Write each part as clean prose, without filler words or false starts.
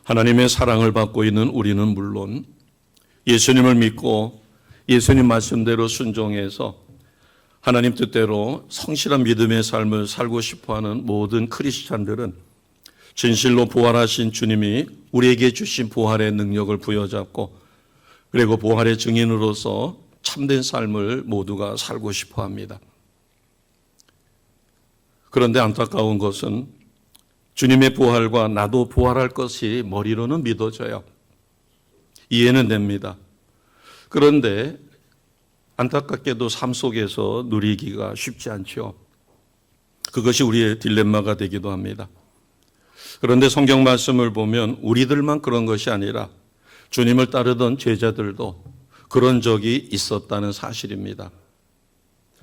하나님의 사랑을 받고 있는 우리는 물론 예수님을 믿고 예수님 말씀대로 순종해서 하나님 뜻대로 성실한 믿음의 삶을 살고 싶어하는 모든 크리스찬들은 진실로 부활하신 주님이 우리에게 주신 부활의 능력을 부여잡고 그리고 부활의 증인으로서 참된 삶을 모두가 살고 싶어합니다. 그런데 안타까운 것은 주님의 부활과 나도 부활할 것이 머리로는 믿어져요. 이해는 됩니다. 그런데 안타깝게도 삶 속에서 누리기가 쉽지 않죠. 그것이 우리의 딜레마가 되기도 합니다. 그런데 성경 말씀을 보면 우리들만 그런 것이 아니라 주님을 따르던 제자들도 그런 적이 있었다는 사실입니다.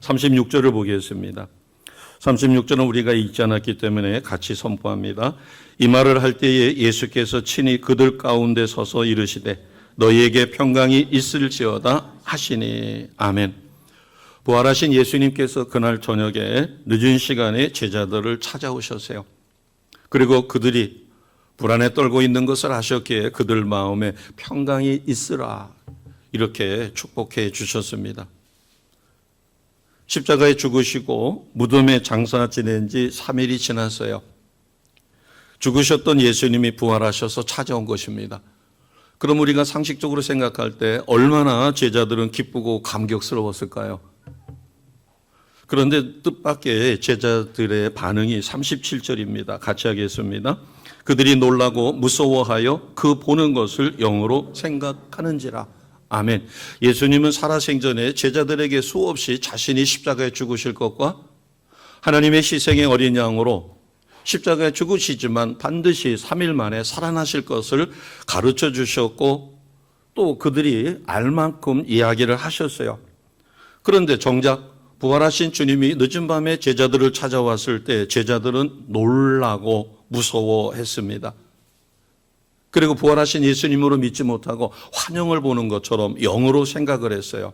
36절을 보겠습니다. 36절은 우리가 읽지 않았기 때문에 같이 선포합니다. 이 말을 할 때에 예수께서 친히 그들 가운데 서서 이르시되 너희에게 평강이 있을지어다 하시니. 아멘. 부활하신 예수님께서 그날 저녁에 늦은 시간에 제자들을 찾아오셨어요. 그리고 그들이 불안에 떨고 있는 것을 아셨기에 그들 마음에 평강이 있으라 이렇게 축복해 주셨습니다. 십자가에 죽으시고 무덤에 장사 지낸 지 3일이 지났어요. 죽으셨던 예수님이 부활하셔서 찾아온 것입니다. 그럼 우리가 상식적으로 생각할 때 얼마나 제자들은 기쁘고 감격스러웠을까요? 그런데 뜻밖의 제자들의 반응이 37절입니다. 같이 하겠습니다. 그들이 놀라고 무서워하여 그 보는 것을 영으로 생각하는지라. 아멘. 예수님은 살아생전에 제자들에게 수없이 자신이 십자가에 죽으실 것과 하나님의 희생의 어린 양으로 십자가에 죽으시지만 반드시 3일 만에 살아나실 것을 가르쳐 주셨고 또 그들이 알 만큼 이야기를 하셨어요. 그런데 정작 부활하신 주님이 늦은 밤에 제자들을 찾아왔을 때 제자들은 놀라고 무서워했습니다. 그리고 부활하신 예수님으로 믿지 못하고 환영을 보는 것처럼 영으로 생각을 했어요.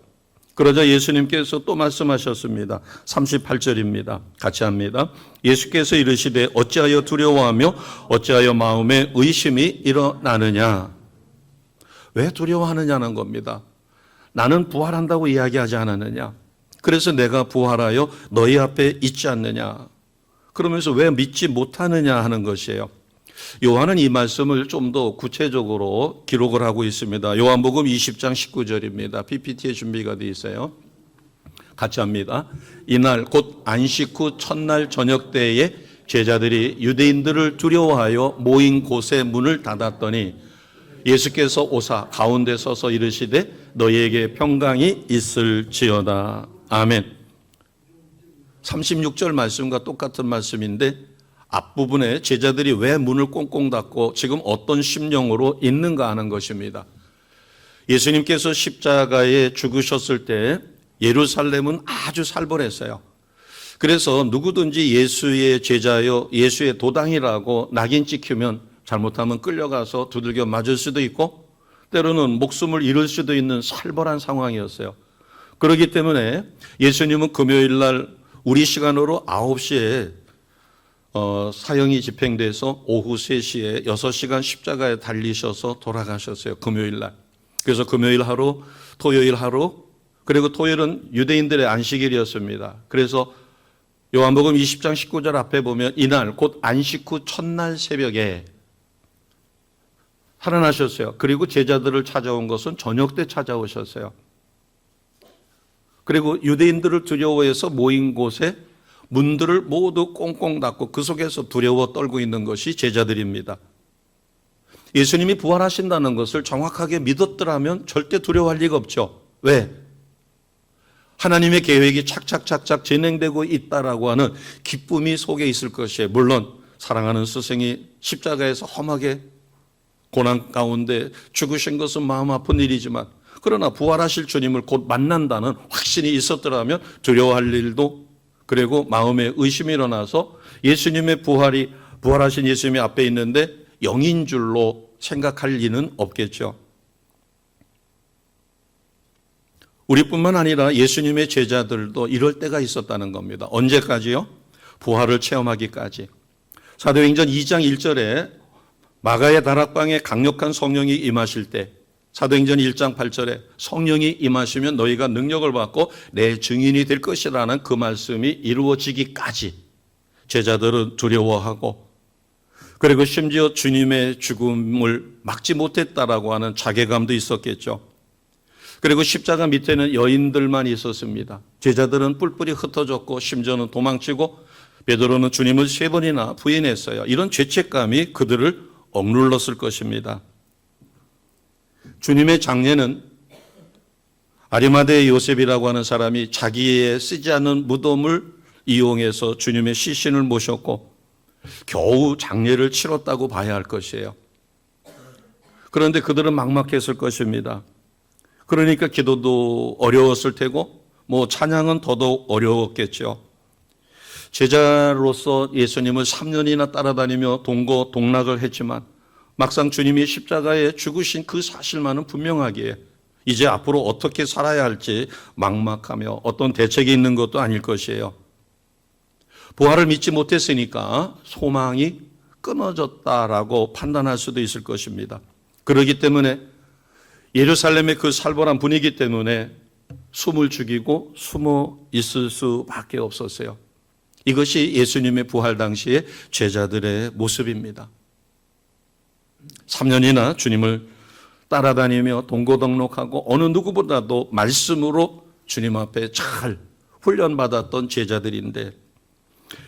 그러자 예수님께서 또 말씀하셨습니다. 38절입니다. 같이 합니다. 예수께서 이르시되 어찌하여 두려워하며 어찌하여 마음에 의심이 일어나느냐. 왜 두려워하느냐는 겁니다. 나는 부활한다고 이야기하지 않았느냐. 그래서 내가 부활하여 너희 앞에 있지 않느냐. 그러면서 왜 믿지 못하느냐 하는 것이에요. 요한은 이 말씀을 좀 더 구체적으로 기록을 하고 있습니다. 요한복음 20장 19절입니다. PPT에 준비가 되어 있어요. 같이 합니다. 이날 곧 안식 후 첫날 저녁 때에 제자들이 유대인들을 두려워하여 모인 곳에 문을 닫았더니 예수께서 오사 가운데 서서 이르시되 너희에게 평강이 있을지어다. 아멘. 36절 말씀과 똑같은 말씀인데 앞부분에 제자들이 왜 문을 꽁꽁 닫고 지금 어떤 심령으로 있는가 하는 것입니다. 예수님께서 십자가에 죽으셨을 때 예루살렘은 아주 살벌했어요. 그래서 누구든지 예수의 제자여 예수의 도당이라고 낙인 찍히면 잘못하면 끌려가서 두들겨 맞을 수도 있고 때로는 목숨을 잃을 수도 있는 살벌한 상황이었어요. 그렇기 때문에 예수님은 금요일 날 우리 시간으로 9시에 사형이 집행돼서 오후 3시에 6시간 십자가에 달리셔서 돌아가셨어요. 금요일 날. 그래서 금요일 하루, 토요일 하루, 그리고 토요일은 유대인들의 안식일이었습니다. 그래서 요한복음 20장 19절 앞에 보면 이날 곧 안식 후 첫날 새벽에 살아나셨어요. 그리고 제자들을 찾아온 것은 저녁 때 찾아오셨어요. 그리고 유대인들을 두려워해서 모인 곳에 문들을 모두 꽁꽁 닫고 그 속에서 두려워 떨고 있는 것이 제자들입니다. 예수님이 부활하신다는 것을 정확하게 믿었더라면 절대 두려워할 리가 없죠. 왜? 하나님의 계획이 착착착착 진행되고 있다라고 하는 기쁨이 속에 있을 것이에요. 물론 사랑하는 스승이 십자가에서 험하게 고난 가운데 죽으신 것은 마음 아픈 일이지만 그러나 부활하실 주님을 곧 만난다는 확신이 있었더라면 두려워할 일도 그리고 마음에 의심이 일어나서 예수님의 부활하신 예수님이 앞에 있는데 영인 줄로 생각할 리는 없겠죠. 우리뿐만 아니라 예수님의 제자들도 이럴 때가 있었다는 겁니다. 언제까지요? 부활을 체험하기까지. 사도행전 2장 1절에 마가의 다락방에 강력한 성령이 임하실 때 사도행전 1장 8절에 성령이 임하시면 너희가 능력을 받고 내 증인이 될 것이라는 그 말씀이 이루어지기까지 제자들은 두려워하고, 그리고 심지어 주님의 죽음을 막지 못했다라고 하는 자괴감도 있었겠죠. 그리고 십자가 밑에는 여인들만 있었습니다. 제자들은 뿔뿔이 흩어졌고 심지어는 도망치고 베드로는 주님을 3번이나 부인했어요. 이런 죄책감이 그들을 억눌렀을 것입니다. 주님의 장례는 아리마대의 요셉이라고 하는 사람이 자기의 쓰지 않는 무덤을 이용해서 주님의 시신을 모셨고 겨우 장례를 치렀다고 봐야 할 것이에요. 그런데 그들은 막막했을 것입니다. 그러니까 기도도 어려웠을 테고 찬양은 더더욱 어려웠겠죠. 제자로서 예수님을 3년이나 따라다니며 동고동락을 했지만 막상 주님이 십자가에 죽으신 그 사실만은 분명하기에 이제 앞으로 어떻게 살아야 할지 막막하며 어떤 대책이 있는 것도 아닐 것이에요. 부활을 믿지 못했으니까 소망이 끊어졌다라고 판단할 수도 있을 것입니다. 그렇기 때문에 예루살렘의 그 살벌한 분위기 때문에 숨을 죽이고 숨어 있을 수밖에 없었어요. 이것이 예수님의 부활 당시의 제자들의 모습입니다. 3년이나 주님을 따라다니며 동고동락하고 어느 누구보다도 말씀으로 주님 앞에 잘 훈련받았던 제자들인데,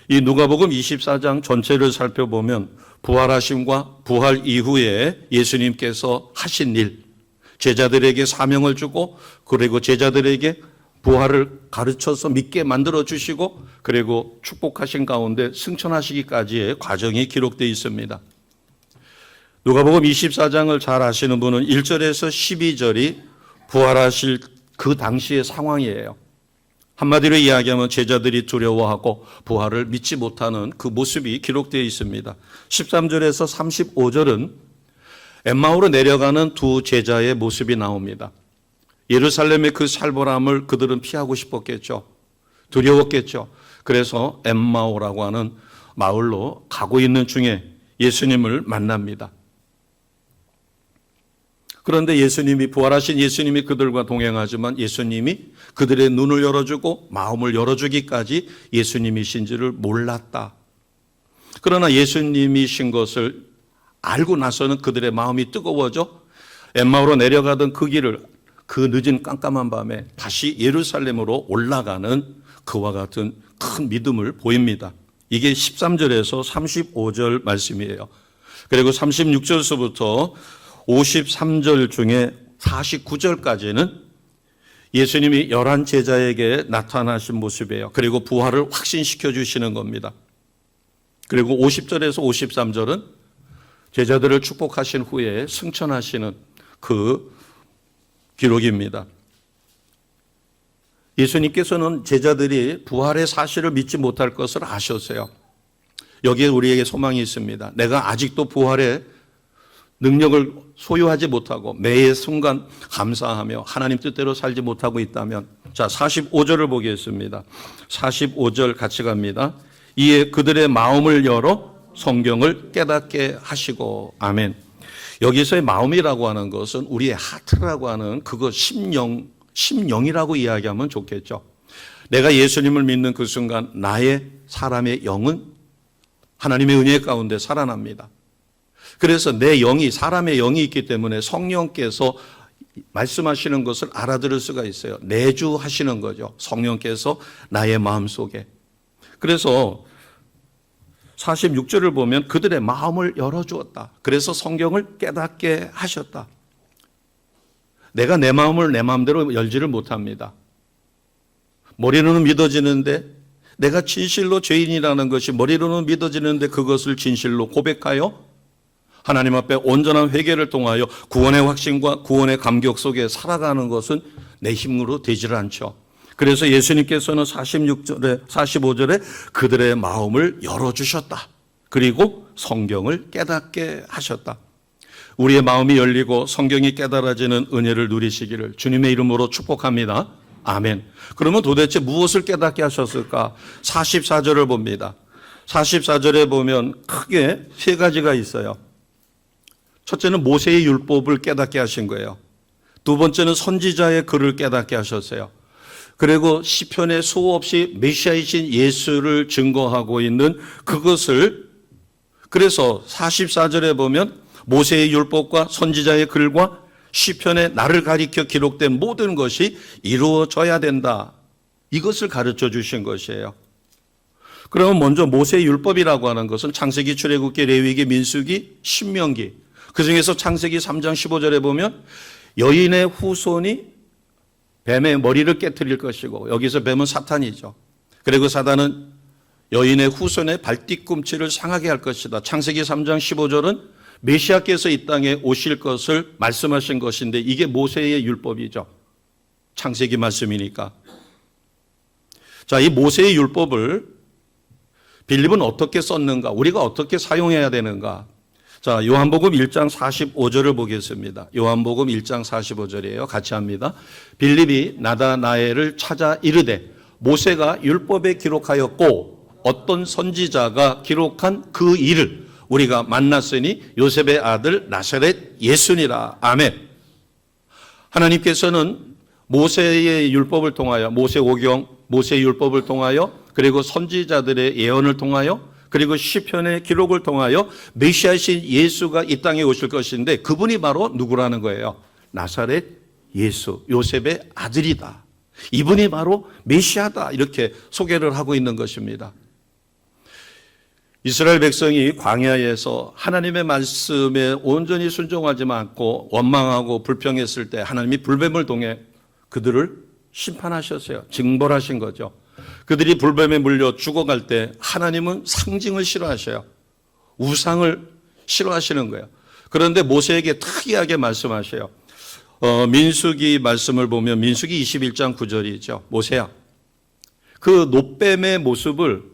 이 누가복음 24장 전체를 살펴보면 부활하심과 부활 이후에 예수님께서 하신 일, 제자들에게 사명을 주고 그리고 제자들에게 부활을 가르쳐서 믿게 만들어 주시고 그리고 축복하신 가운데 승천하시기까지의 과정이 기록되어 있습니다. 누가복음 24장을 잘 아시는 분은 1절에서 12절이 부활하실 그 당시의 상황이에요. 한마디로 이야기하면 제자들이 두려워하고 부활을 믿지 못하는 그 모습이 기록되어 있습니다. 13절에서 35절은 엠마오로 내려가는 두 제자의 모습이 나옵니다. 예루살렘의 그 살벌함을 그들은 피하고 싶었겠죠. 두려웠겠죠. 그래서 엠마오라고 하는 마을로 가고 있는 중에 예수님을 만납니다. 그런데 예수님이, 부활하신 예수님이 그들과 동행하지만 예수님이 그들의 눈을 열어주고 마음을 열어주기까지 예수님이신지를 몰랐다. 그러나 예수님이신 것을 알고 나서는 그들의 마음이 뜨거워져 엠마오로 내려가던 그 길을 그 늦은 깜깜한 밤에 다시 예루살렘으로 올라가는 그와 같은 큰 믿음을 보입니다. 이게 13절에서 35절 말씀이에요. 그리고 36절서부터 53절 중에 49절까지는 예수님이 11제자에게 나타나신 모습이에요. 그리고 부활을 확신시켜 주시는 겁니다. 그리고 50절에서 53절은 제자들을 축복하신 후에 승천하시는 그 기록입니다. 예수님께서는 제자들이 부활의 사실을 믿지 못할 것을 아셨어요. 여기에 우리에게 소망이 있습니다. 내가 아직도 부활의 능력을 소유하지 못하고 매의 순간 감사하며 하나님 뜻대로 살지 못하고 있다면, 자 45절을 보겠습니다. 45절 같이 갑니다. 이에 그들의 마음을 열어 성경을 깨닫게 하시고. 아멘. 여기서의 마음이라고 하는 것은 우리의 하트라고 하는 그거 심령이라고 이야기하면 좋겠죠. 내가 예수님을 믿는 그 순간 나의 사람의 영은 하나님의 은혜 가운데 살아납니다. 그래서 내 영이, 사람의 영이 있기 때문에 성령께서 말씀하시는 것을 알아들을 수가 있어요. 내주하시는 거죠. 성령께서 나의 마음속에. 그래서 46절을 보면 그들의 마음을 열어주었다. 그래서 성경을 깨닫게 하셨다. 내가 내 마음을 내 마음대로 열지를 못합니다. 머리로는 믿어지는데, 내가 진실로 죄인이라는 것이 머리로는 믿어지는데 그것을 진실로 고백하여 하나님 앞에 온전한 회개를 통하여 구원의 확신과 구원의 감격 속에 살아가는 것은 내 힘으로 되지를 않죠. 그래서 예수님께서는 46절에 45절에 그들의 마음을 열어주셨다. 그리고 성경을 깨닫게 하셨다. 우리의 마음이 열리고 성경이 깨달아지는 은혜를 누리시기를 주님의 이름으로 축복합니다. 아멘. 그러면 도대체 무엇을 깨닫게 하셨을까? 44절을 봅니다. 44절에 보면 크게 세 가지가 있어요. 첫째는 모세의 율법을 깨닫게 하신 거예요. 두 번째는 선지자의 글을 깨닫게 하셨어요. 그리고 시편에 수없이 메시아이신 예수를 증거하고 있는 그것을, 그래서 44절에 보면 모세의 율법과 선지자의 글과 시편에 나를 가리켜 기록된 모든 것이 이루어져야 된다. 이것을 가르쳐 주신 것이에요. 그러면 먼저 모세의 율법이라고 하는 것은 창세기, 출애굽기, 레위기, 민수기, 신명기, 그중에서 창세기 3장 15절에 보면 여인의 후손이 뱀의 머리를 깨트릴 것이고, 여기서 뱀은 사탄이죠. 그리고 사탄은 여인의 후손의 발뒤꿈치를 상하게 할 것이다. 창세기 3장 15절은 메시아께서 이 땅에 오실 것을 말씀하신 것인데, 이게 모세의 율법이죠. 창세기 말씀이니까. 자, 이 모세의 율법을 빌립은 어떻게 썼는가? 우리가 어떻게 사용해야 되는가? 자, 요한복음 1장 45절을 보겠습니다. 요한복음 1장 45절이에요. 같이 합니다. 빌립이 나다나엘을 찾아 이르되 모세가 율법에 기록하였고 어떤 선지자가 기록한 그 일을 우리가 만났으니 요셉의 아들 나사렛 예수니라. 아멘. 하나님께서는 모세의 율법을 통하여, 모세오경, 모세의 율법을 통하여, 그리고 선지자들의 예언을 통하여, 그리고 시편의 기록을 통하여 메시아이신 예수가 이 땅에 오실 것인데, 그분이 바로 누구라는 거예요? 나사렛 예수, 요셉의 아들이다. 이분이 바로 메시아다. 이렇게 소개를 하고 있는 것입니다. 이스라엘 백성이 광야에서 하나님의 말씀에 온전히 순종하지 않고 원망하고 불평했을 때 하나님이 불뱀을 통해 그들을 심판하셨어요. 징벌하신 거죠. 그들이 불뱀에 물려 죽어갈 때 하나님은 상징을 싫어하셔요. 우상을 싫어하시는 거예요. 그런데 모세에게 특이하게 말씀하셔요. 민수기 말씀을 보면 민수기 21장 9절이죠. 모세야, 그 노뱀의 모습을,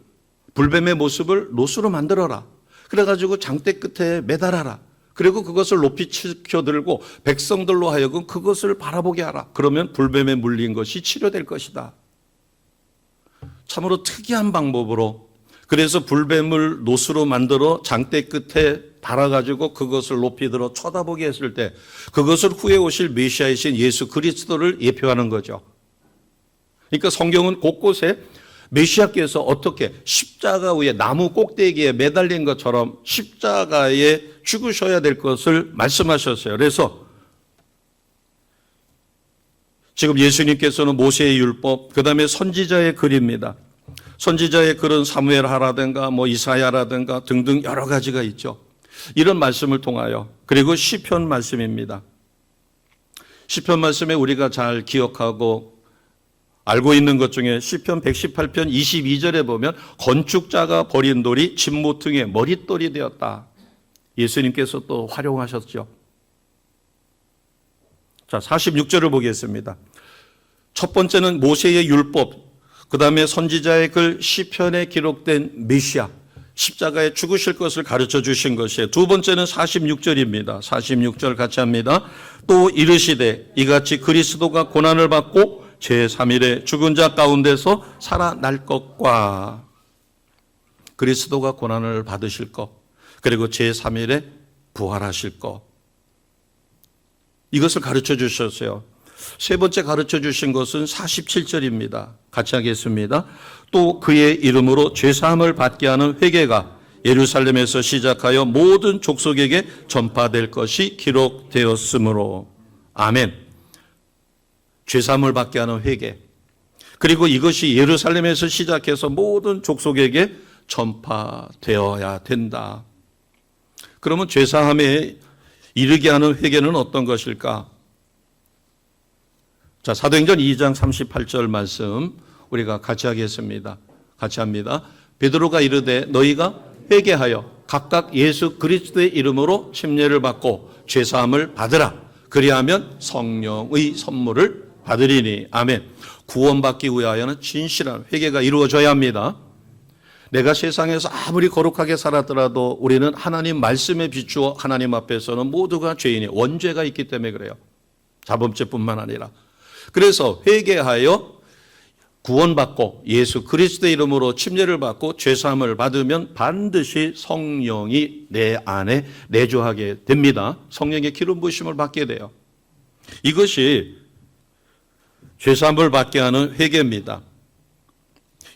불뱀의 모습을 노수로 만들어라. 그래가지고 장대 끝에 매달아라. 그리고 그것을 높이 치켜들고 백성들로 하여금 그것을 바라보게 하라. 그러면 불뱀에 물린 것이 치료될 것이다. 참으로 특이한 방법으로, 그래서 불뱀을 노수로 만들어 장대 끝에 달아가지고 그것을 높이 들어 쳐다보게 했을 때 그것을 후에 오실 메시아이신 예수 그리스도를 예표하는 거죠. 그러니까 성경은 곳곳에 메시아께서 어떻게 십자가 위에 나무 꼭대기에 매달린 것처럼 십자가에 죽으셔야 될 것을 말씀하셨어요. 그래서 지금 예수님께서는 모세의 율법, 그 다음에 선지자의 글입니다. 선지자의 글은 사무엘하라든가 이사야라든가 등등 여러 가지가 있죠. 이런 말씀을 통하여, 그리고 시편 말씀입니다. 시편 말씀에 우리가 잘 기억하고 알고 있는 것 중에 시편 118편 22절에 보면 건축자가 버린 돌이 진모퉁이의 머릿돌이 되었다. 예수님께서 또 활용하셨죠. 자, 46절을 보겠습니다. 첫 번째는 모세의 율법, 그 다음에 선지자의 글, 시편에 기록된 메시아, 십자가에 죽으실 것을 가르쳐 주신 것이에요. 두 번째는 46절입니다. 46절 같이 합니다. 또 이르시되 이같이 그리스도가 고난을 받고 제3일에 죽은 자 가운데서 살아날 것과, 그리스도가 고난을 받으실 것, 그리고 제3일에 부활하실 것, 이것을 가르쳐 주셨어요. 세 번째 가르쳐 주신 것은 47절입니다. 같이 하겠습니다. 또 그의 이름으로 죄사함을 받게 하는 회개가 예루살렘에서 시작하여 모든 족속에게 전파될 것이 기록되었으므로. 아멘. 죄사함을 받게 하는 회개, 그리고 이것이 예루살렘에서 시작해서 모든 족속에게 전파되어야 된다. 그러면 죄사함에 이르게 하는 회개는 어떤 것일까? 자, 사도행전 2장 38절 말씀 우리가 같이 하겠습니다. 같이 합니다. 베드로가 이르되 너희가 회개하여 각각 예수 그리스도의 이름으로 침례를 받고 죄사함을 받으라. 그리하면 성령의 선물을 받으리니. 아멘. 구원받기 위하여는 진실한 회개가 이루어져야 합니다. 내가 세상에서 아무리 거룩하게 살았더라도 우리는 하나님 말씀에 비추어 하나님 앞에서는 모두가 죄인이 원죄가 있기 때문에 그래요. 자범죄뿐만 아니라. 그래서 회개하여 구원받고 예수 그리스도의 이름으로 침례를 받고 죄사함을 받으면 반드시 성령이 내 안에 내주하게 됩니다. 성령의 기름 부으심을 받게 돼요. 이것이 죄사함을 받게 하는 회개입니다.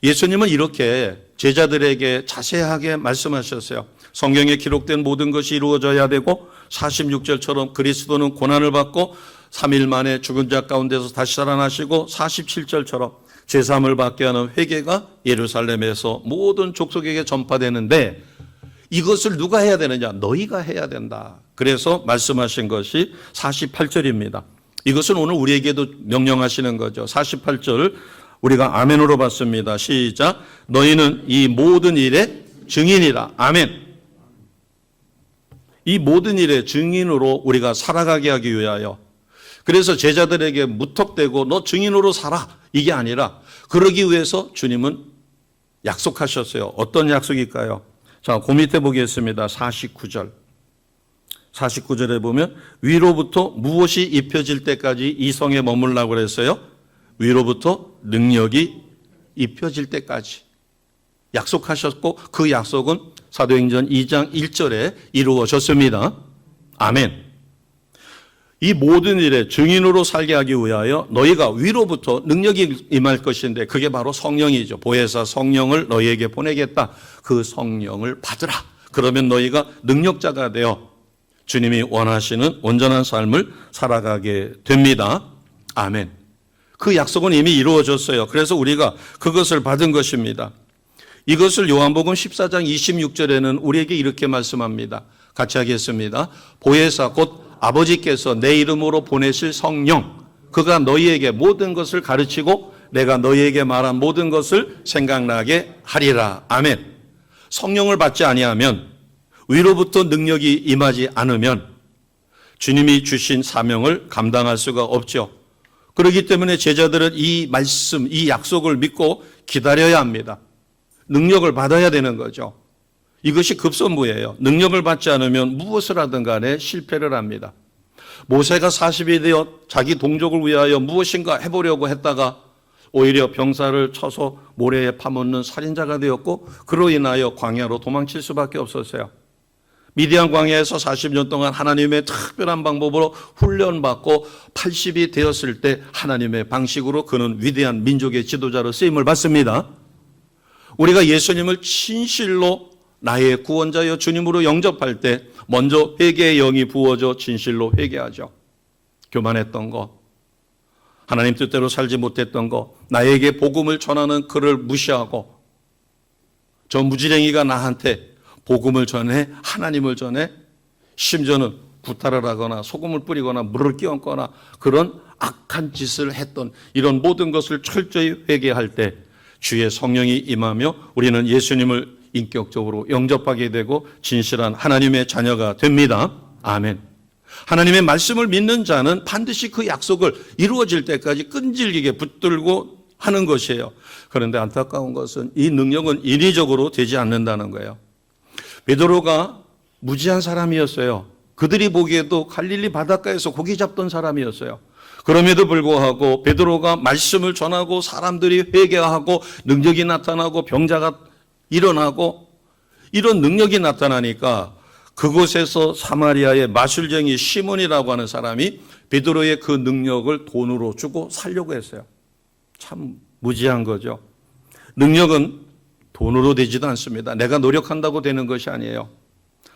예수님은 이렇게 제자들에게 자세하게 말씀하셨어요. 성경에 기록된 모든 것이 이루어져야 되고 46절처럼 그리스도는 고난을 받고 3일 만에 죽은 자 가운데서 다시 살아나시고 47절처럼 죄사함을 받게 하는 회개가 예루살렘에서 모든 족속에게 전파되는데 이것을 누가 해야 되느냐? 너희가 해야 된다. 그래서 말씀하신 것이 48절입니다. 이것은 오늘 우리에게도 명령하시는 거죠. 48절 우리가 아멘으로 봤습니다. 시작. 너희는 이 모든 일의 증인이라. 아멘. 이 모든 일의 증인으로 우리가 살아가게 하기 위하여 그래서 제자들에게 무턱대고 너 증인으로 살아 이게 아니라 그러기 위해서 주님은 약속하셨어요. 어떤 약속일까요? 자, 그 밑에 보겠습니다. 49절. 49절에 보면 위로부터 무엇이 입혀질 때까지 이 성에 머물라고 그랬어요? 위로부터 능력이 입혀질 때까지 약속하셨고 그 약속은 사도행전 2장 1절에 이루어졌습니다. 아멘. 이 모든 일에 증인으로 살게 하기 위하여 너희가 위로부터 능력이 임할 것인데 그게 바로 성령이죠. 보혜사 성령을 너희에게 보내겠다. 그 성령을 받으라. 그러면 너희가 능력자가 되어 주님이 원하시는 온전한 삶을 살아가게 됩니다. 아멘. 그 약속은 이미 이루어졌어요. 그래서 우리가 그것을 받은 것입니다. 이것을 요한복음 14장 26절에는 우리에게 이렇게 말씀합니다. 같이 하겠습니다. 보혜사 곧 아버지께서 내 이름으로 보내실 성령 그가 너희에게 모든 것을 가르치고 내가 너희에게 말한 모든 것을 생각나게 하리라. 아멘. 성령을 받지 아니하면 위로부터 능력이 임하지 않으면 주님이 주신 사명을 감당할 수가 없죠. 그렇기 때문에 제자들은 이 말씀, 이 약속을 믿고 기다려야 합니다. 능력을 받아야 되는 거죠. 이것이 급선무예요. 능력을 받지 않으면 무엇을 하든 간에 실패를 합니다. 모세가 40이 되어 자기 동족을 위하여 무엇인가 해보려고 했다가 오히려 병사를 쳐서 모래에 파묻는 살인자가 되었고 그로 인하여 광야로 도망칠 수밖에 없었어요. 미디안 광야에서 40년 동안 하나님의 특별한 방법으로 훈련받고 80이 되었을 때 하나님의 방식으로 그는 위대한 민족의 지도자로 쓰임을 받습니다. 우리가 예수님을 진실로 나의 구원자여 주님으로 영접할 때 먼저 회개의 영이 부어져 진실로 회개하죠. 교만했던 거, 하나님 뜻대로 살지 못했던 거, 나에게 복음을 전하는 그를 무시하고 저 무지랭이가 나한테 복음을 전해 하나님을 전해 심지어는 구타를 하거나 소금을 뿌리거나 물을 끼얹거나 그런 악한 짓을 했던 이런 모든 것을 철저히 회개할 때 주의 성령이 임하며 우리는 예수님을 인격적으로 영접하게 되고 진실한 하나님의 자녀가 됩니다. 아멘. 하나님의 말씀을 믿는 자는 반드시 그 약속을 이루어질 때까지 끈질기게 붙들고 하는 것이에요. 그런데 안타까운 것은 이 능력은 인위적으로 되지 않는다는 거예요. 베드로가 무지한 사람이었어요. 그들이 보기에도 갈릴리 바닷가에서 고기 잡던 사람이었어요. 그럼에도 불구하고 베드로가 말씀을 전하고 사람들이 회개하고 능력이 나타나고 병자가 일어나고 이런 능력이 나타나니까 그곳에서 사마리아의 마술쟁이 시몬이라고 하는 사람이 베드로의 그 능력을 돈으로 주고 살려고 했어요. 참 무지한 거죠. 능력은 돈으로 되지도 않습니다. 내가 노력한다고 되는 것이 아니에요.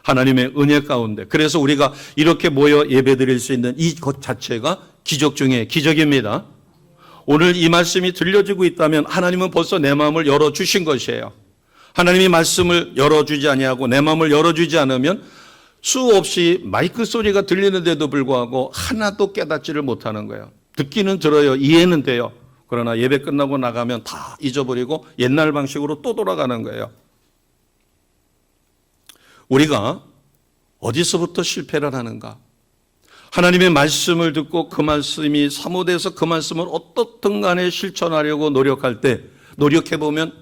하나님의 은혜 가운데. 그래서 우리가 이렇게 모여 예배드릴 수 있는 이것 자체가 기적 중에 기적입니다. 오늘 이 말씀이 들려지고 있다면 하나님은 벌써 내 마음을 열어주신 것이에요. 하나님이 말씀을 열어주지 아니하고 내 마음을 열어주지 않으면 수없이 마이크 소리가 들리는데도 불구하고 하나도 깨닫지를 못하는 거예요. 듣기는 들어요. 이해는 돼요. 그러나 예배 끝나고 나가면 다 잊어버리고 옛날 방식으로 또 돌아가는 거예요. 우리가 어디서부터 실패를 하는가? 하나님의 말씀을 듣고 그 말씀이 사모돼서 그 말씀을 어떻든 간에 실천하려고 노력할 때 노력해보면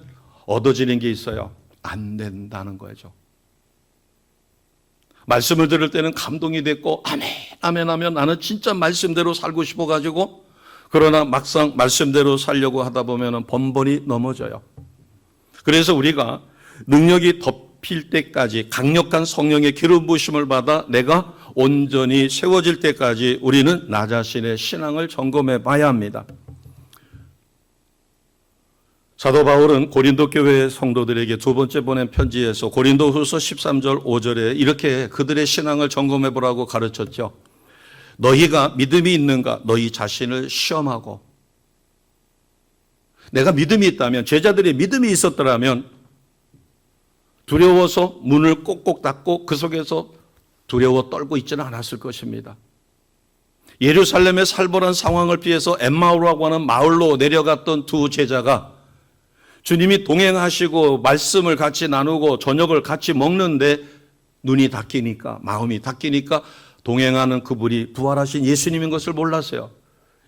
얻어지는 게 있어요. 안 된다는 거죠. 말씀을 들을 때는 감동이 됐고 아멘 아멘 하면 나는 진짜 말씀대로 살고 싶어가지고 그러나 막상 말씀대로 살려고 하다 보면 번번이 넘어져요. 그래서 우리가 능력이 덮일 때까지 강력한 성령의 기름 부으심을 받아 내가 온전히 세워질 때까지 우리는 나 자신의 신앙을 점검해 봐야 합니다. 사도 바울은 고린도 교회 성도들에게 두 번째 보낸 편지에서 고린도후서 13절 5절에 이렇게 그들의 신앙을 점검해 보라고 가르쳤죠. 너희가 믿음이 있는가 너희 자신을 시험하고, 내가 믿음이 있다면, 제자들이 믿음이 있었더라면 두려워서 문을 꼭꼭 닫고 그 속에서 두려워 떨고 있지는 않았을 것입니다. 예루살렘의 살벌한 상황을 피해서 엠마오라고 하는 마을로 내려갔던 두 제자가 주님이 동행하시고 말씀을 같이 나누고 저녁을 같이 먹는데 눈이 닫히니까, 마음이 닫히니까 동행하는 그분이 부활하신 예수님인 것을 몰랐어요.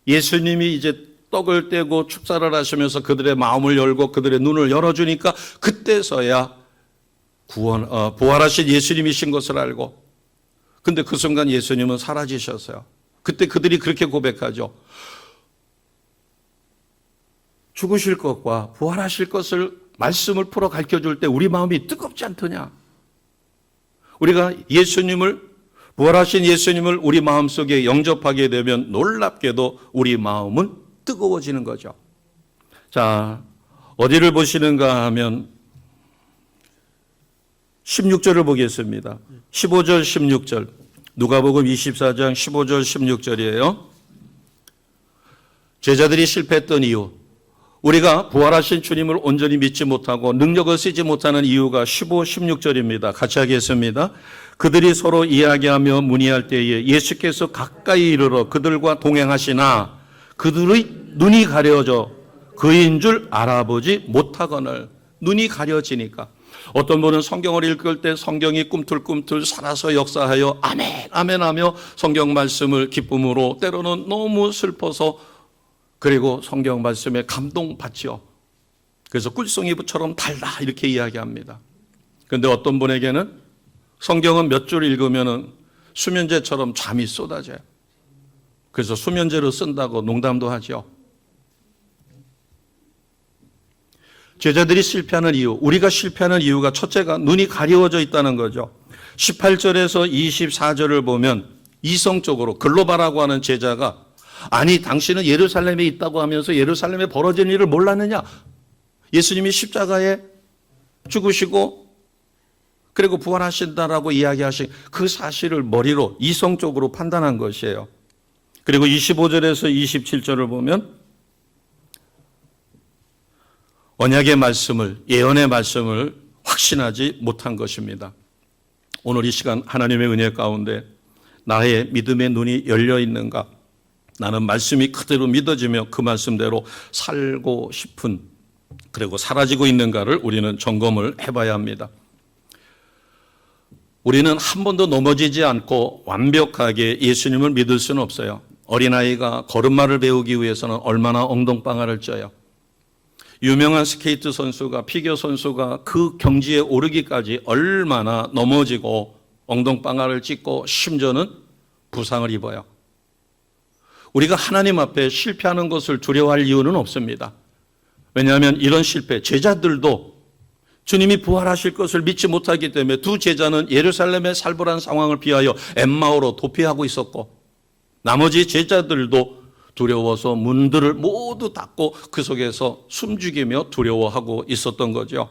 예수님이 이제 떡을 떼고 축사를 하시면서 그들의 마음을 열고 그들의 눈을 열어주니까 그때서야 부활하신 예수님이신 것을 알고, 근데 그 순간 예수님은 사라지셨어요. 그때 그들이 그렇게 고백하죠. 죽으실 것과 부활하실 것을 말씀을 풀어 가르쳐줄 때 우리 마음이 뜨겁지 않더냐. 우리가 부활하신 예수님을 우리 마음속에 영접하게 되면 놀랍게도 우리 마음은 뜨거워지는 거죠. 자, 어디를 보시는가 하면 16절을 보겠습니다. 15절 16절 누가복음 24장 15절 16절이에요. 제자들이 실패했던 이유, 우리가 부활하신 주님을 온전히 믿지 못하고 능력을 쓰지 못하는 이유가 15, 16절입니다. 같이 하겠습니다. 그들이 서로 이야기하며 문의할 때에 예수께서 가까이 이르러 그들과 동행하시나 그들의 눈이 가려져 그인 줄 알아보지 못하거늘. 눈이 가려지니까. 어떤 분은 성경을 읽을 때 성경이 꿈틀꿈틀 살아서 역사하여 아멘 아멘 하며 성경 말씀을 기쁨으로, 때로는 너무 슬퍼서 그리고 성경 말씀에 감동받지요. 그래서 꿀송이처럼 달라 이렇게 이야기합니다. 그런데 어떤 분에게는 성경은 몇 줄 읽으면 수면제처럼 잠이 쏟아져요. 그래서 수면제로 쓴다고 농담도 하죠. 제자들이 실패하는 이유, 우리가 실패하는 이유가 첫째가 눈이 가리워져 있다는 거죠. 18절에서 24절을 보면 이성적으로 글로바라고 하는 제자가, 아니 당신은 예루살렘에 있다고 하면서 예루살렘에 벌어진 일을 몰랐느냐? 예수님이 십자가에 죽으시고 그리고 부활하신다라고 이야기하신 그 사실을 머리로 이성적으로 판단한 것이에요. 그리고 25절에서 27절을 보면 언약의 말씀을, 예언의 말씀을 확신하지 못한 것입니다. 오늘 이 시간 하나님의 은혜 가운데 나의 믿음의 눈이 열려 있는가? 나는 말씀이 그대로 믿어지며 그 말씀대로 살고 싶은, 그리고 사라지고 있는가를 우리는 점검을 해봐야 합니다. 우리는 한 번도 넘어지지 않고 완벽하게 예수님을 믿을 수는 없어요. 어린아이가 걸음마를 배우기 위해서는 얼마나 엉덩방아를 쪄요. 유명한 스케이트 선수가, 피겨 선수가 그 경지에 오르기까지 얼마나 넘어지고 엉덩방아를 찢고 심지어는 부상을 입어요. 우리가 하나님 앞에 실패하는 것을 두려워할 이유는 없습니다. 왜냐하면 이런 실패, 제자들도 주님이 부활하실 것을 믿지 못하기 때문에 두 제자는 예루살렘의 살벌한 상황을 피하여 엠마오로 도피하고 있었고, 나머지 제자들도 두려워서 문들을 모두 닫고 그 속에서 숨죽이며 두려워하고 있었던 거죠.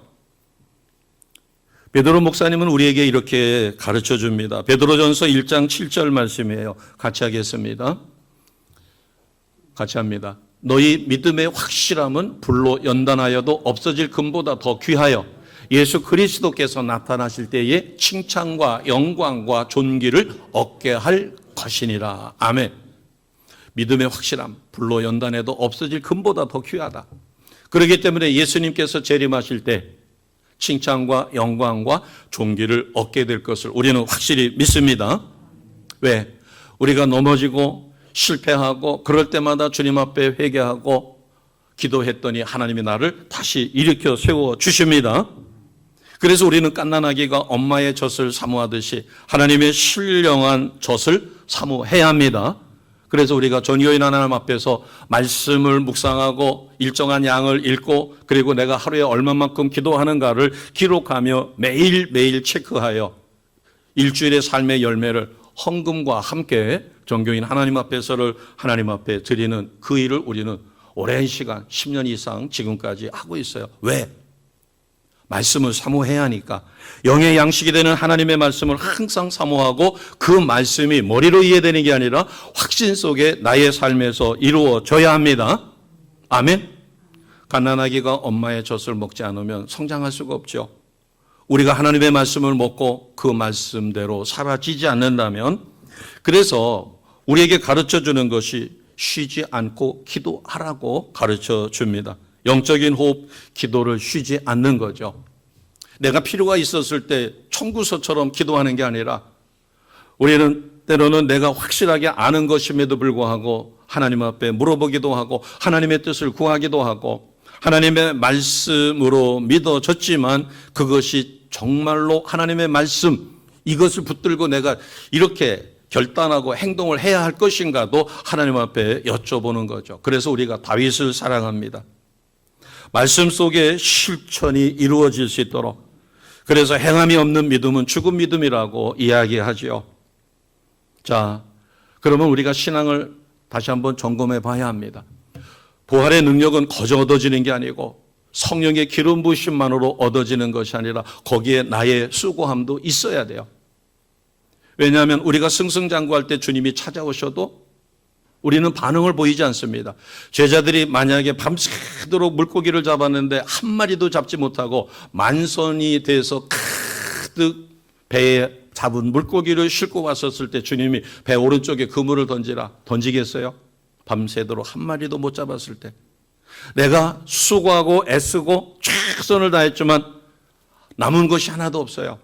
베드로 목사님은 우리에게 이렇게 가르쳐 줍니다. 베드로전서 1장 7절 말씀이에요. 같이 하겠습니다. 같이 합니다. 너희 믿음의 확실함은 불로 연단하여도 없어질 금보다 더 귀하여 예수 그리스도께서 나타나실 때에 칭찬과 영광과 존귀를 얻게 할 것이니라. 아멘. 믿음의 확실함, 불로 연단해도 없어질 금보다 더 귀하다. 그렇기 때문에 예수님께서 재림하실 때 칭찬과 영광과 존귀를 얻게 될 것을 우리는 확실히 믿습니다. 왜? 우리가 넘어지고 실패하고 그럴 때마다 주님 앞에 회개하고 기도했더니 하나님이 나를 다시 일으켜 세워 주십니다. 그래서 우리는 갓난아기가 엄마의 젖을 사모하듯이 하나님의 신령한 젖을 사모해야 합니다. 그래서 우리가 전효인 하나님 앞에서 말씀을 묵상하고 일정한 양을 읽고 그리고 내가 하루에 얼마만큼 기도하는가를 기록하며 매일매일 체크하여 일주일의 삶의 열매를 헌금과 함께 전교인 하나님 앞에서를 하나님 앞에 드리는 그 일을 우리는 오랜 시간 10년 이상 지금까지 하고 있어요. 왜? 말씀을 사모해야 하니까. 영의 양식이 되는 하나님의 말씀을 항상 사모하고 그 말씀이 머리로 이해되는 게 아니라 확신 속에 나의 삶에서 이루어져야 합니다. 아멘. 갓난아기가 엄마의 젖을 먹지 않으면 성장할 수가 없죠. 우리가 하나님의 말씀을 먹고 그 말씀대로 사라지지 않는다면, 그래서 우리에게 가르쳐 주는 것이 쉬지 않고 기도하라고 가르쳐 줍니다. 영적인 호흡, 기도를 쉬지 않는 거죠. 내가 필요가 있었을 때 청구서처럼 기도하는 게 아니라 우리는 때로는 내가 확실하게 아는 것임에도 불구하고 하나님 앞에 물어보기도 하고 하나님의 뜻을 구하기도 하고 하나님의 말씀으로 믿어졌지만 그것이 정말로 하나님의 말씀, 이것을 붙들고 내가 이렇게 결단하고 행동을 해야 할 것인가도 하나님 앞에 여쭤보는 거죠. 그래서 우리가 다윗을 사랑합니다. 말씀 속에 실천이 이루어질 수 있도록. 그래서 행함이 없는 믿음은 죽은 믿음이라고 이야기하죠. 자, 그러면 우리가 신앙을 다시 한번 점검해 봐야 합니다. 부활의 능력은 거저 얻어지는 게 아니고 성령의 기름 부으심만으로 얻어지는 것이 아니라 거기에 나의 수고함도 있어야 돼요. 왜냐하면 우리가 승승장구할 때 주님이 찾아오셔도 우리는 반응을 보이지 않습니다. 제자들이 만약에 밤새도록 물고기를 잡았는데 한 마리도 잡지 못하고 만선이 돼서 가득 배에 잡은 물고기를 싣고 왔었을 때 주님이 배 오른쪽에 그물을 던지라, 던지겠어요? 밤새도록 한 마리도 못 잡았을 때. 내가 수고하고 애쓰고 최선을 다했지만 남은 것이 하나도 없어요.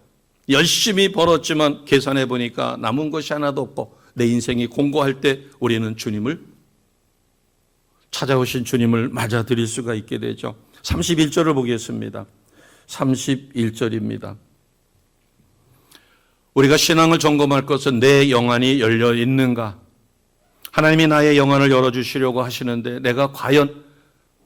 열심히 벌었지만 계산해 보니까 남은 것이 하나도 없고 내 인생이 공고할 때 우리는 주님을, 찾아오신 주님을 맞아들일 수가 있게 되죠. 31절을 보겠습니다. 31절입니다. 우리가 신앙을 점검할 것은 내 영안이 열려 있는가? 하나님이 나의 영안을 열어주시려고 하시는데 내가 과연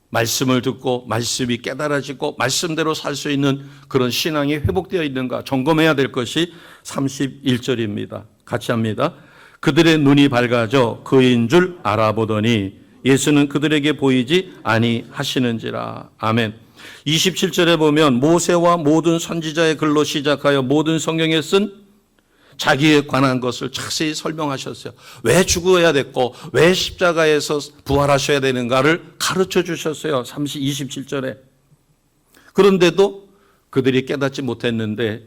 말씀을 듣고 말씀이 깨달아지고 말씀대로 살 수 있는 그런 신앙이 회복되어 있는가 점검해야 될 것이 31절입니다. 같이 합니다. 그들의 눈이 밝아져 그인 줄 알아보더니 예수는 그들에게 보이지 아니하시는지라. 아멘. 27절에 보면 모세와 모든 선지자의 글로 시작하여 모든 성경에 쓴 자기에 관한 것을 자세히 설명하셨어요. 왜 죽어야 됐고 왜 십자가에서 부활하셔야 되는가를 가르쳐 주셨어요. 27절에. 그런데도 그들이 깨닫지 못했는데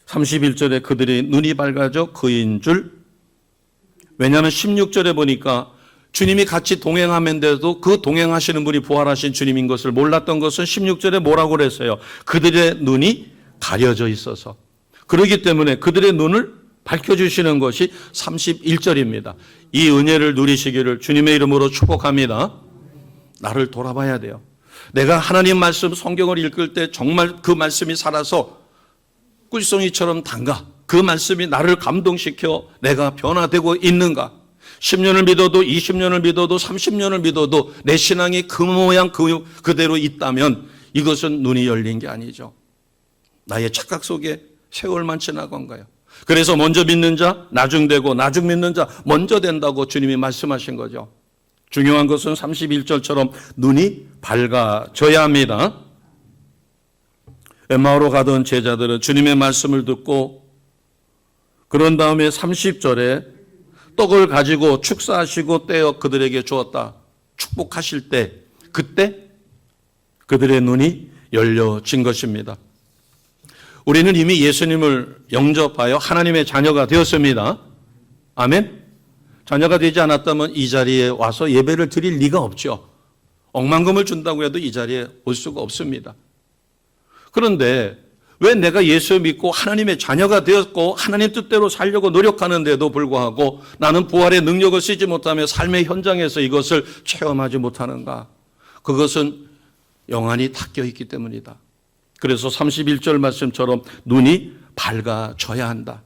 31절에 그들의 눈이 밝아져 그인 줄. 왜냐하면 16절에 보니까 주님이 같이 동행하면서도 그 동행하시는 분이 부활하신 주님인 것을 몰랐던 것은 16절에 뭐라고 그랬어요? 그들의 눈이 가려져 있어서. 그렇기 때문에 그들의 눈을 밝혀주시는 것이 31절입니다. 이 은혜를 누리시기를 주님의 이름으로 축복합니다. 나를 돌아봐야 돼요. 내가 하나님 말씀 성경을 읽을 때 정말 그 말씀이 살아서 꿀송이처럼 담가 그 말씀이 나를 감동시켜 내가 변화되고 있는가? 10년을 믿어도 20년을 믿어도 30년을 믿어도 내 신앙이 그 모양 그대로 있다면 이것은 눈이 열린 게 아니죠. 나의 착각 속에 세월만 지나간 거예요. 그래서 먼저 믿는 자 나중 되고 나중 믿는 자 먼저 된다고 주님이 말씀하신 거죠. 중요한 것은 31절처럼 눈이 밝아져야 합니다. 엠마오로 가던 제자들은 주님의 말씀을 듣고 그런 다음에 30절에 떡을 가지고 축사하시고 떼어 그들에게 주었다. 축복하실 때 그때 그들의 눈이 열려진 것입니다. 우리는 이미 예수님을 영접하여 하나님의 자녀가 되었습니다. 아멘. 자녀가 되지 않았다면 이 자리에 와서 예배를 드릴 리가 없죠. 억만금을 준다고 해도 이 자리에 올 수가 없습니다. 그런데 왜 내가 예수 믿고 하나님의 자녀가 되었고 하나님 뜻대로 살려고 노력하는데도 불구하고 나는 부활의 능력을 쓰지 못하며 삶의 현장에서 이것을 체험하지 못하는가? 그것은 영안이 닫혀 있기 때문이다. 그래서 31절 말씀처럼 눈이 밝아져야 한다.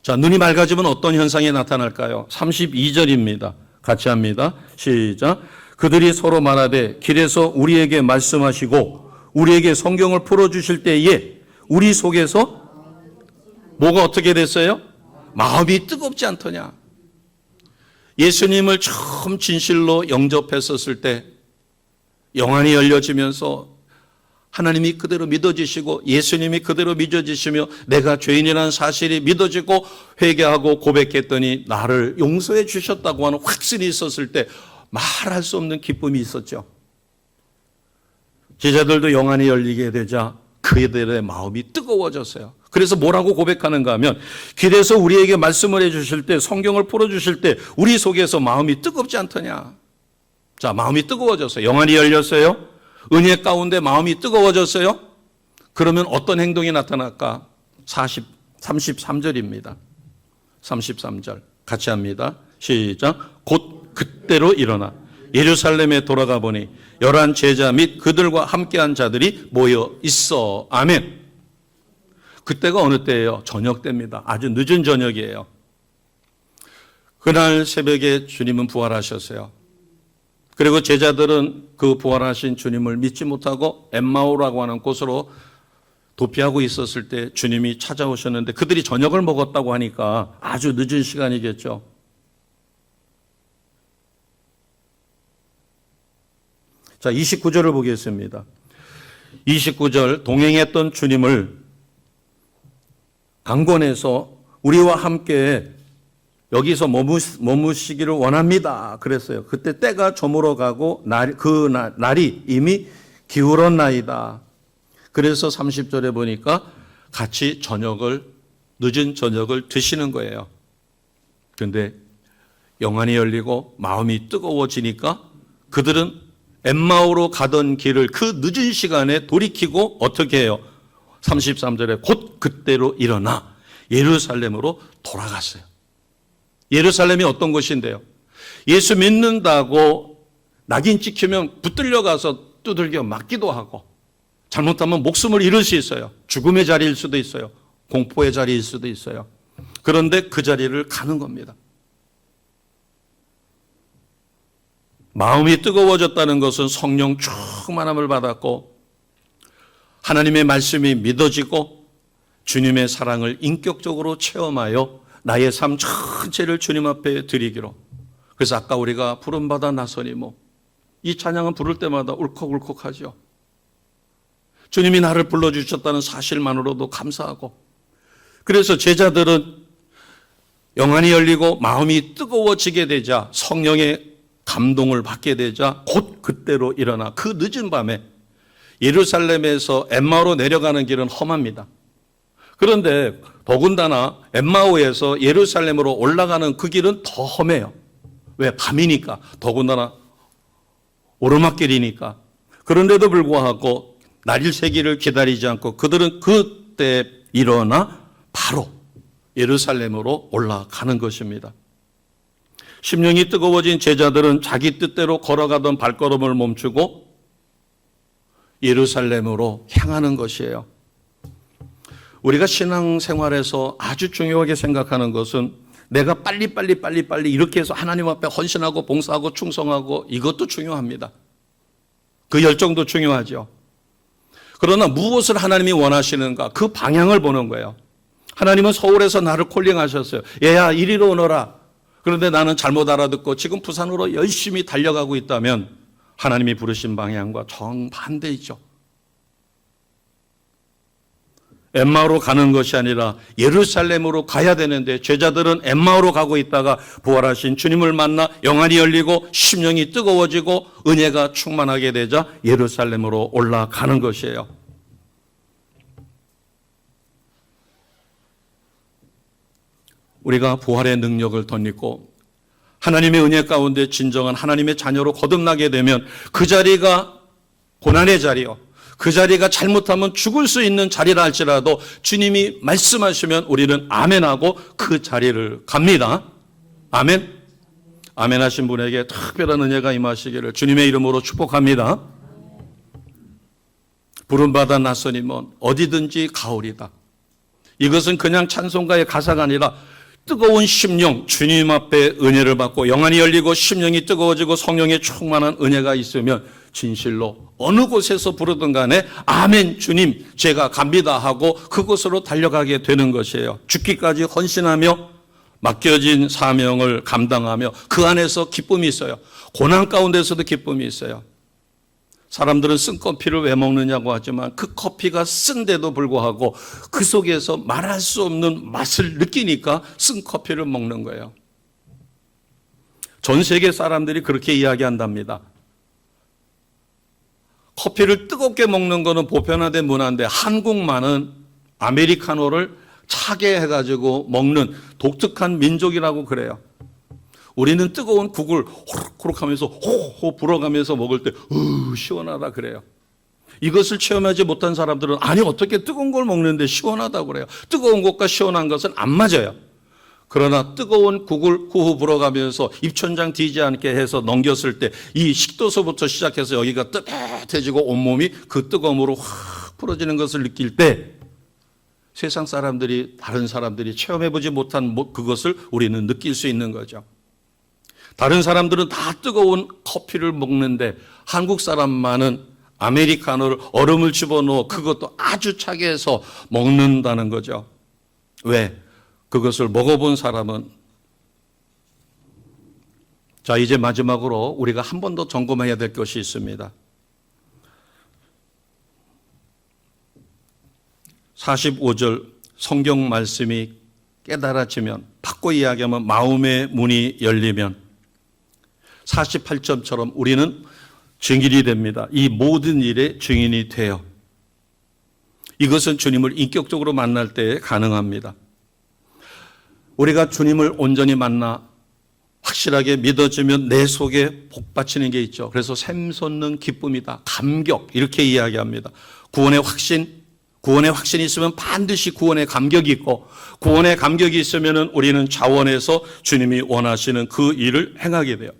자, 눈이 맑아지면 어떤 현상이 나타날까요? 32절입니다. 같이 합니다. 시작. 그들이 서로 말하되 길에서 우리에게 말씀하시고 우리에게 성경을 풀어주실 때에 우리 속에서 뭐가 어떻게 됐어요? 마음이 뜨겁지 않더냐. 예수님을 처음 진실로 영접했었을 때 영안이 열려지면서 하나님이 그대로 믿어지시고 예수님이 그대로 믿어지시며 내가 죄인이라는 사실이 믿어지고 회개하고 고백했더니 나를 용서해 주셨다고 하는 확신이 있었을 때 말할 수 없는 기쁨이 있었죠. 제자들도 영안이 열리게 되자 그들의 마음이 뜨거워졌어요. 그래서 뭐라고 고백하는가 하면 길에서 우리에게 말씀을 해주실 때 성경을 풀어주실 때 우리 속에서 마음이 뜨겁지 않더냐. 자, 마음이 뜨거워졌어요. 영안이 열렸어요. 은혜 가운데 마음이 뜨거워졌어요. 그러면 어떤 행동이 나타날까? 33절입니다. 33절 같이 합니다. 시작. 곧 그때로 일어나 예루살렘에 돌아가 보니 11 제자 및 그들과 함께한 자들이 모여 있어. 아멘. 그때가 어느 때예요? 저녁 때입니다. 아주 늦은 저녁이에요. 그날 새벽에 주님은 부활하셨어요. 그리고 제자들은 그 부활하신 주님을 믿지 못하고 엠마오라고 하는 곳으로 도피하고 있었을 때 주님이 찾아오셨는데 그들이 저녁을 먹었다고 하니까 아주 늦은 시간이겠죠. 자, 29절을 보겠습니다. 29절 동행했던 주님을 강권해서 우리와 함께 여기서 머무시기를 원합니다. 그랬어요. 그때 때가 저물어 가고 날이 이미 기울었나이다. 그래서 30절에 보니까 같이 늦은 저녁을 드시는 거예요. 그런데 영안이 열리고 마음이 뜨거워지니까 그들은 엠마오로 가던 길을 그 늦은 시간에 돌이키고 어떻게 해요? 33절에 곧 그때로 일어나 예루살렘으로 돌아갔어요. 예루살렘이 어떤 곳인데요? 예수 믿는다고 낙인 찍히면 붙들려 가서 두들겨 맞기도 하고 잘못하면 목숨을 잃을 수 있어요. 죽음의 자리일 수도 있어요. 공포의 자리일 수도 있어요. 그런데 그 자리를 가는 겁니다. 마음이 뜨거워졌다는 것은 성령 충만함을 받았고 하나님의 말씀이 믿어지고 주님의 사랑을 인격적으로 체험하여 나의 삶 전체를 주님 앞에 드리기로. 그래서 아까 우리가 부름받아 나서니 이 찬양은 부를 때마다 울컥울컥하죠. 주님이 나를 불러주셨다는 사실만으로도 감사하고 그래서 제자들은 영안이 열리고 마음이 뜨거워지게 되자 성령의 감동을 받게 되자 곧 그때로 일어나 그 늦은 밤에 예루살렘에서 엠마오로 내려가는 길은 험합니다. 그런데 더군다나 엠마오에서 예루살렘으로 올라가는 그 길은 더 험해요. 왜? 밤이니까. 더군다나 오르막길이니까. 그런데도 불구하고 날일 새기를 기다리지 않고 그들은 그때 일어나 바로 예루살렘으로 올라가는 것입니다. 심령이 뜨거워진 제자들은 자기 뜻대로 걸어가던 발걸음을 멈추고 예루살렘으로 향하는 것이에요. 우리가 신앙생활에서 아주 중요하게 생각하는 것은 내가 빨리 이렇게 해서 하나님 앞에 헌신하고 봉사하고 충성하고 이것도 중요합니다. 그 열정도 중요하죠. 그러나 무엇을 하나님이 원하시는가 그 방향을 보는 거예요. 하나님은 서울에서 나를 콜링하셨어요. 얘야 이리로 오너라. 그런데 나는 잘못 알아듣고 지금 부산으로 열심히 달려가고 있다면 하나님이 부르신 방향과 정반대이죠. 엠마오로 가는 것이 아니라 예루살렘으로 가야 되는데 제자들은 엠마오로 가고 있다가 부활하신 주님을 만나 영안이 열리고 심령이 뜨거워지고 은혜가 충만하게 되자 예루살렘으로 올라가는 것이에요. 우리가 부활의 능력을 덧입고 하나님의 은혜 가운데 진정한 하나님의 자녀로 거듭나게 되면 그 자리가 고난의 자리요. 그 자리가 잘못하면 죽을 수 있는 자리라 할지라도 주님이 말씀하시면 우리는 아멘하고 그 자리를 갑니다. 아멘. 아멘 하신 분에게 특별한 은혜가 임하시기를 주님의 이름으로 축복합니다. 부름받아 나서니면 어디든지 가오리다. 이것은 그냥 찬송가의 가사가 아니라 뜨거운 심령, 주님 앞에 은혜를 받고 영안이 열리고 심령이 뜨거워지고 성령의 충만한 은혜가 있으면 진실로 어느 곳에서 부르든 간에 아멘 주님 제가 갑니다 하고 그곳으로 달려가게 되는 것이에요. 죽기까지 헌신하며 맡겨진 사명을 감당하며 그 안에서 기쁨이 있어요. 고난 가운데서도 기쁨이 있어요. 사람들은 쓴 커피를 왜 먹느냐고 하지만 그 커피가 쓴데도 불구하고 그 속에서 말할 수 없는 맛을 느끼니까 쓴 커피를 먹는 거예요. 전 세계 사람들이 그렇게 이야기한답니다. 커피를 뜨겁게 먹는 거는 보편화된 문화인데 한국만은 아메리카노를 차게 해가지고 먹는 독특한 민족이라고 그래요. 우리는 뜨거운 국을 호록호록 하면서 호호 불어가면서 먹을 때 시원하다 그래요. 이것을 체험하지 못한 사람들은 아니 어떻게 뜨거운 걸 먹는데 시원하다고 그래요. 뜨거운 것과 시원한 것은 안 맞아요. 그러나 뜨거운 국을 후후 불어가면서 입천장 뒤지 않게 해서 넘겼을 때 이 식도서부터 시작해서 여기가 뜨뜻해지고 온몸이 그 뜨거움으로 확 풀어지는 것을 느낄 때 세상 사람들이 다른 사람들이 체험해보지 못한 그것을 우리는 느낄 수 있는 거죠. 다른 사람들은 다 뜨거운 커피를 먹는데 한국 사람만은 아메리카노를 얼음을 집어넣어 그것도 아주 차게 해서 먹는다는 거죠. 왜? 그것을 먹어본 사람은 자 이제 마지막으로 우리가 한 번 더 점검해야 될 것이 있습니다. 45절 성경 말씀이 깨달아지면 바꿔 이야기하면 마음의 문이 열리면 48점처럼 우리는 증인이 됩니다. 이 모든 일의 증인이 돼요. 이것은 주님을 인격적으로 만날 때 가능합니다. 우리가 주님을 온전히 만나 확실하게 믿어지면 내 속에 복받치는 게 있죠. 그래서 샘솟는 기쁨이다. 감격 이렇게 이야기합니다. 구원의 확신이 있으면 반드시 구원의 감격이 있고 구원의 감격이 있으면 우리는 자원해서 주님이 원하시는 그 일을 행하게 돼요.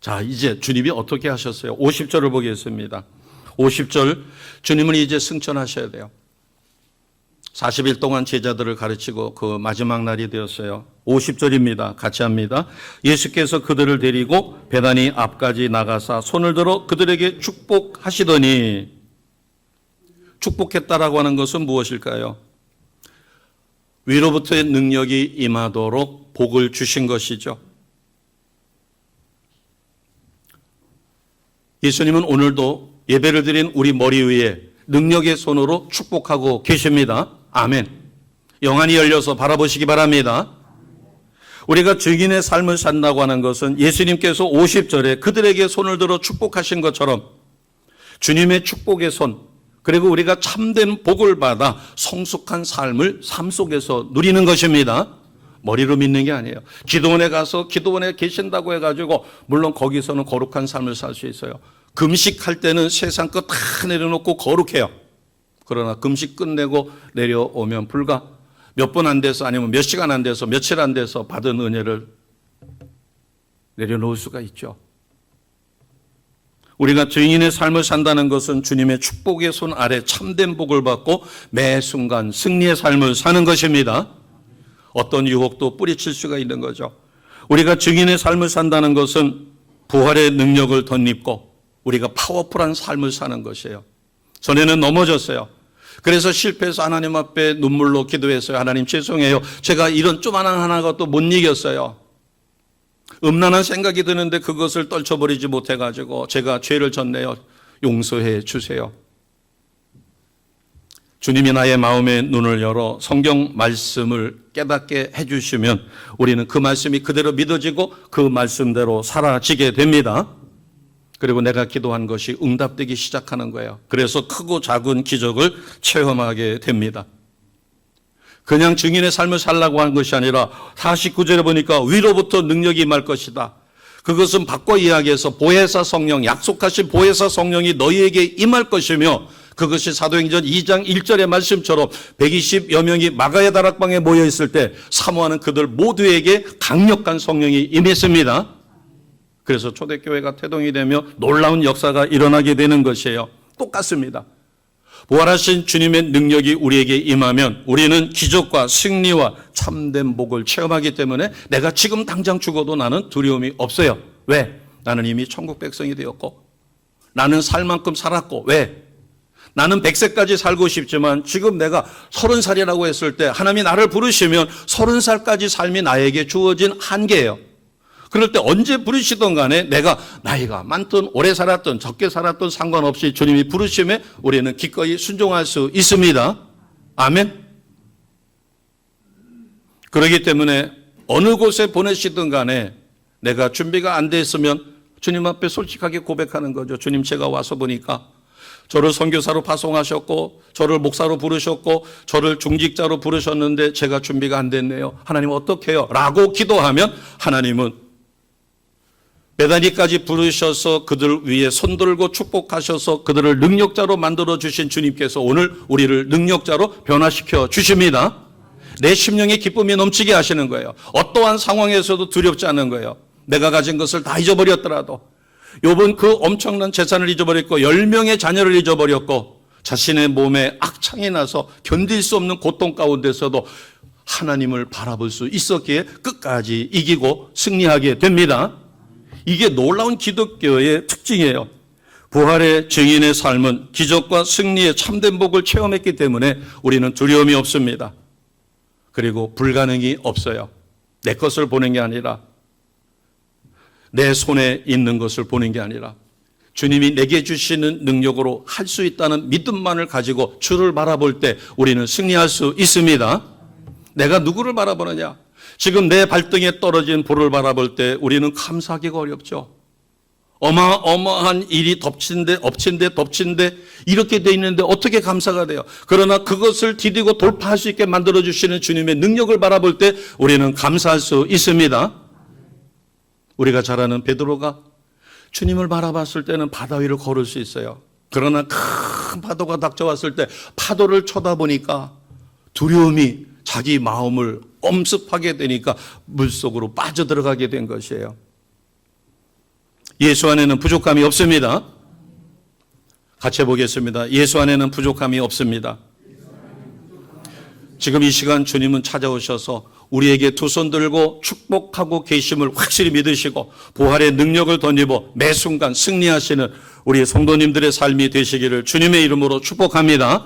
자, 이제 주님이 어떻게 하셨어요? 50절을 보겠습니다. 50절 주님은 이제 승천하셔야 돼요. 40일 동안 제자들을 가르치고 그 마지막 날이 되었어요. 50절입니다. 같이 합니다. 예수께서 그들을 데리고 베다니 앞까지 나가사 손을 들어 그들에게 축복하시더니 축복했다라고 하는 것은 무엇일까요? 위로부터의 능력이 임하도록 복을 주신 것이죠. 예수님은 오늘도 예배를 드린 우리 머리 위에 능력의 손으로 축복하고 계십니다. 아멘. 영안이 열려서 바라보시기 바랍니다. 우리가 증인의 삶을 산다고 하는 것은 예수님께서 50절에 그들에게 손을 들어 축복하신 것처럼 주님의 축복의 손 그리고 우리가 참된 복을 받아 성숙한 삶을 삶 속에서 누리는 것입니다. 머리로 믿는 게 아니에요. 기도원에 가서 기도원에 계신다고 해가지고 물론 거기서는 거룩한 삶을 살 수 있어요. 금식할 때는 세상 것 다 내려놓고 거룩해요. 그러나 금식 끝내고 내려오면 불과 몇 분 안 돼서 아니면 몇 시간 안 돼서 며칠 안 돼서 받은 은혜를 내려놓을 수가 있죠. 우리가 증인의 삶을 산다는 것은 주님의 축복의 손 아래 참된 복을 받고 매 순간 승리의 삶을 사는 것입니다. 어떤 유혹도 뿌리칠 수가 있는 거죠. 우리가 증인의 삶을 산다는 것은 부활의 능력을 덧입고 우리가 파워풀한 삶을 사는 것이에요. 전에는 넘어졌어요. 그래서 실패해서 하나님 앞에 눈물로 기도했어요. 하나님 죄송해요. 제가 이런 조그마한 하나 것도 못 이겼어요. 음란한 생각이 드는데 그것을 떨쳐버리지 못해가지고 제가 죄를 졌네요. 용서해 주세요. 주님이 나의 마음의 눈을 열어 성경 말씀을 깨닫게 해주시면 우리는 그 말씀이 그대로 믿어지고 그 말씀대로 사라지게 됩니다. 그리고 내가 기도한 것이 응답되기 시작하는 거예요. 그래서 크고 작은 기적을 체험하게 됩니다. 그냥 증인의 삶을 살라고 하는 것이 아니라 49절에 보니까 위로부터 능력이 임할 것이다. 그것은 바꿔 이야기해서 보혜사 성령, 약속하신 보혜사 성령이 너희에게 임할 것이며 그것이 사도행전 2장 1절의 말씀처럼 120여 명이 마가의 다락방에 모여 있을 때 사모하는 그들 모두에게 강력한 성령이 임했습니다. 그래서 초대교회가 태동이 되며 놀라운 역사가 일어나게 되는 것이에요. 똑같습니다. 부활하신 주님의 능력이 우리에게 임하면 우리는 기적과 승리와 참된 복을 체험하기 때문에 내가 지금 당장 죽어도 나는 두려움이 없어요. 왜? 나는 이미 천국 백성이 되었고, 나는 살 만큼 살았고, 왜? 나는 100세까지 살고 싶지만 지금 내가 30살이라고 했을 때 하나님이 나를 부르시면 30살까지 삶이 나에게 주어진 한계예요. 그럴 때 언제 부르시던 간에 내가 나이가 많든 오래 살았든 적게 살았든 상관없이 주님이 부르심에 우리는 기꺼이 순종할 수 있습니다. 아멘. 그렇기 때문에 어느 곳에 보내시든 간에 내가 준비가 안 됐으면 주님 앞에 솔직하게 고백하는 거죠. 주님, 제가 와서 보니까 저를 선교사로 파송하셨고 저를 목사로 부르셨고 저를 중직자로 부르셨는데 제가 준비가 안 됐네요. 하나님 어떻게 해요? 라고 기도하면 하나님은 베다니까지 부르셔서 그들 위에 손들고 축복하셔서 그들을 능력자로 만들어 주신 주님께서 오늘 우리를 능력자로 변화시켜 주십니다. 내 심령의 기쁨이 넘치게 하시는 거예요. 어떠한 상황에서도 두렵지 않은 거예요. 내가 가진 것을 다 잊어버렸더라도, 욥은 그 엄청난 재산을 잊어버렸고 10명의 자녀를 잊어버렸고 자신의 몸에 악창이 나서 견딜 수 없는 고통 가운데서도 하나님을 바라볼 수 있었기에 끝까지 이기고 승리하게 됩니다. 이게 놀라운 기독교의 특징이에요. 부활의 증인의 삶은 기적과 승리의 참된 복을 체험했기 때문에 우리는 두려움이 없습니다. 그리고 불가능이 없어요. 내 것을 보는 게 아니라, 내 손에 있는 것을 보는 게 아니라 주님이 내게 주시는 능력으로 할 수 있다는 믿음만을 가지고 주를 바라볼 때 우리는 승리할 수 있습니다. 내가 누구를 바라보느냐? 지금 내 발등에 떨어진 불을 바라볼 때 우리는 감사하기가 어렵죠. 어마어마한 일이 덮친데 이렇게 돼 있는데 어떻게 감사가 돼요? 그러나 그것을 디디고 돌파할 수 있게 만들어주시는 주님의 능력을 바라볼 때 우리는 감사할 수 있습니다. 우리가 잘 아는 베드로가 주님을 바라봤을 때는 바다 위를 걸을 수 있어요. 그러나 큰 파도가 닥쳐왔을 때 파도를 쳐다보니까 두려움이 자기 마음을 엄습하게 되니까 물속으로 빠져들어가게 된 것이에요. 예수 안에는 부족함이 없습니다. 같이 해보겠습니다. 예수 안에는 부족함이 없습니다. 지금 이 시간 주님은 찾아오셔서 우리에게 두 손 들고 축복하고 계심을 확실히 믿으시고 부활의 능력을 덧입어 매 순간 승리하시는 우리 성도님들의 삶이 되시기를 주님의 이름으로 축복합니다.